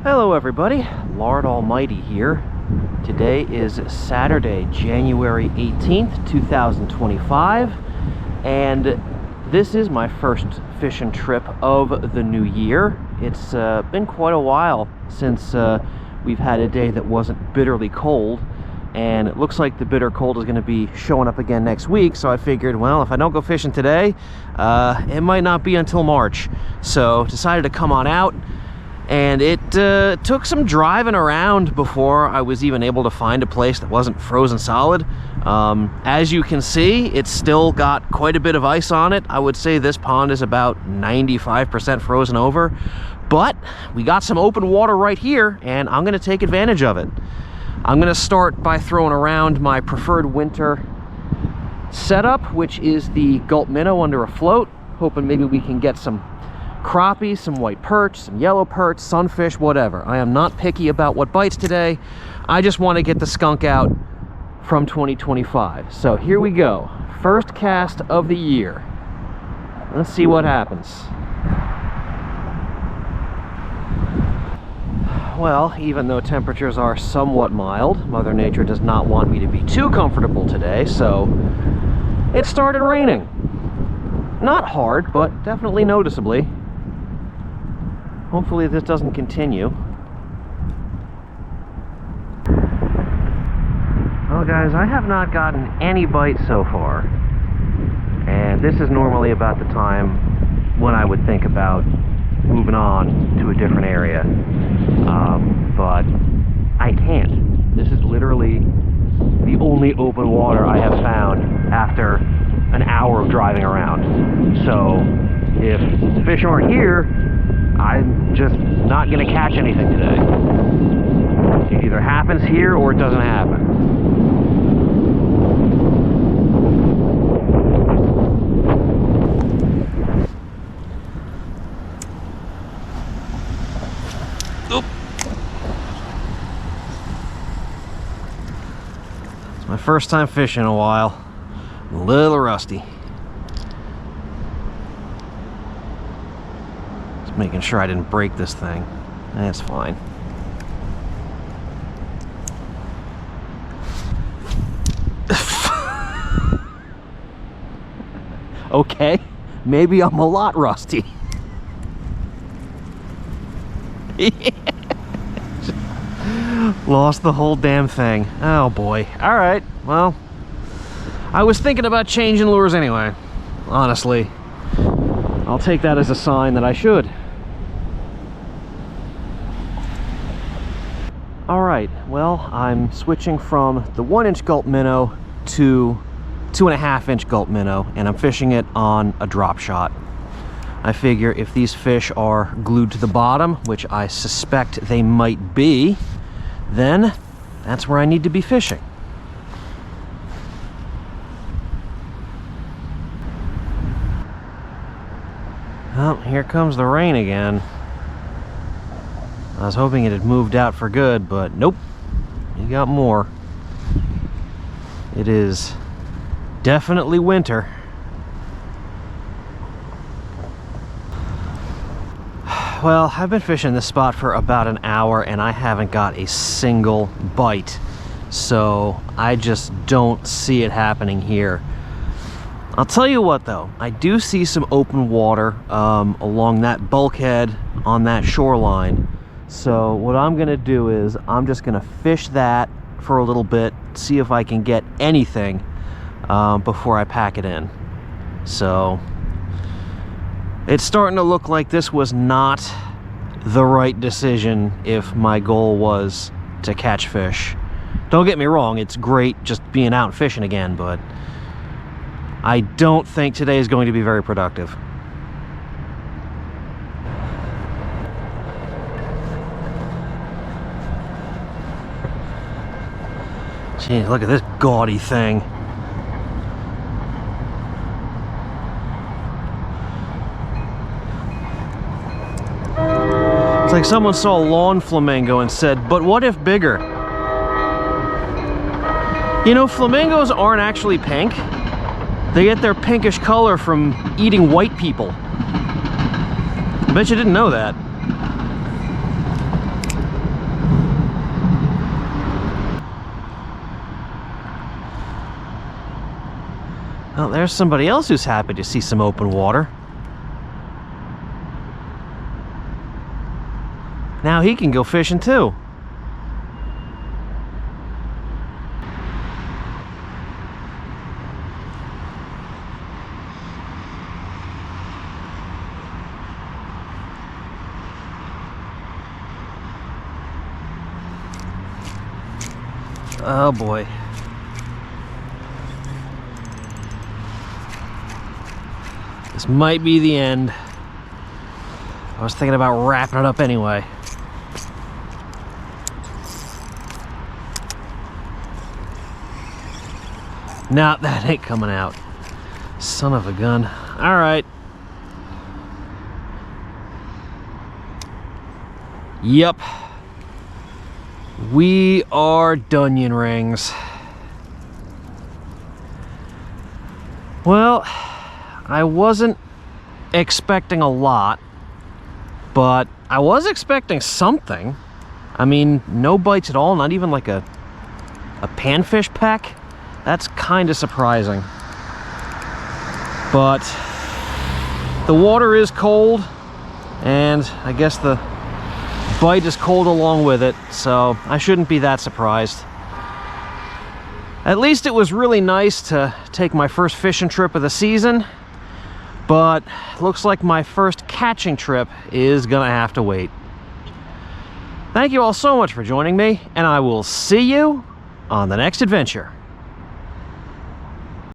Hello everybody, Lord Almighty here. Today is Saturday, January 18th, 2025, and this is my first fishing trip of the new year. It's been quite a while since we've had a day that wasn't bitterly cold, and it looks like the bitter cold is going to be showing up again next week, so I figured, well, if I don't go fishing today, it might not be until March. So decided to come on out. And it took some driving around before I was even able to find a place that wasn't frozen solid. As you can see, it's still got quite a bit of ice on it. I would say this pond is about 95% frozen over. But we got some open water right here, and I'm going to take advantage of it. I'm going to start by throwing around my preferred winter setup, which is the Gulp Minnow under a float. Hoping maybe we can get some crappie, some white perch, some yellow perch, sunfish, whatever. I am not picky about what bites today. I just want to get the skunk out from 2025. So here we go. First cast of the year. Let's see what happens. Well, even though temperatures are somewhat mild, Mother Nature does not want me to be too comfortable today, so it started raining. Not hard, but definitely noticeably. Hopefully this doesn't continue. Well guys, I have not gotten any bites so far. And this is normally about the time when I would think about moving on to a different area. But I can't. This is literally the only open water I have found after an hour of driving around. So if fish aren't here, I'm just not going to catch anything today. It either happens here or it doesn't happen. Oop. It's my first time fishing in a while. I'm a little rusty. Making sure I didn't break this thing. That's fine. Okay, maybe I'm a lot rusty. Lost the whole damn thing. Oh boy. All right, well, I was thinking about changing lures anyway, honestly. I'll take that as a sign that I should. Alright, well, I'm switching from the 1-inch Gulp Minnow to 2.5-inch Gulp Minnow, and I'm fishing it on a drop shot. I figure if these fish are glued to the bottom, which I suspect they might be, then that's where I need to be fishing. Well, here comes the rain again. I was hoping it had moved out for good, but nope, you got more. It is definitely winter. Well, I've been fishing this spot for about an hour and I haven't got a single bite. So I just don't see it happening here. I'll tell you what though, I do see some open water along that bulkhead on that shoreline. So what I'm gonna do is I'm just gonna fish that for a little bit, see if I can get anything before I pack it in. So it's starting to look like this was not the right decision if my goal was to catch fish. Don't get me wrong, it's great just being out and fishing again, but I don't think today is going to be very productive. Jeez, look at this gaudy thing. It's like someone saw a lawn flamingo and said, but what if bigger? You know, flamingos aren't actually pink. They get their pinkish color from eating white people. I bet you didn't know that. Well, there's somebody else who's happy to see some open water. Now he can go fishing too. Oh boy. This might be the end. I was thinking about wrapping it up anyway. Nah, that ain't coming out. Son of a gun. All right. Yep. We are Dunyan rings. Well, I wasn't expecting a lot, but I was expecting something. I mean, no bites at all, not even like a panfish peck. That's kind of surprising. But the water is cold, and I guess the bite is cold along with it, so I shouldn't be that surprised. At least it was really nice to take my first fishing trip of the season, but looks like my first catching trip is gonna have to wait. Thank you all so much for joining me, and I will see you on the next adventure.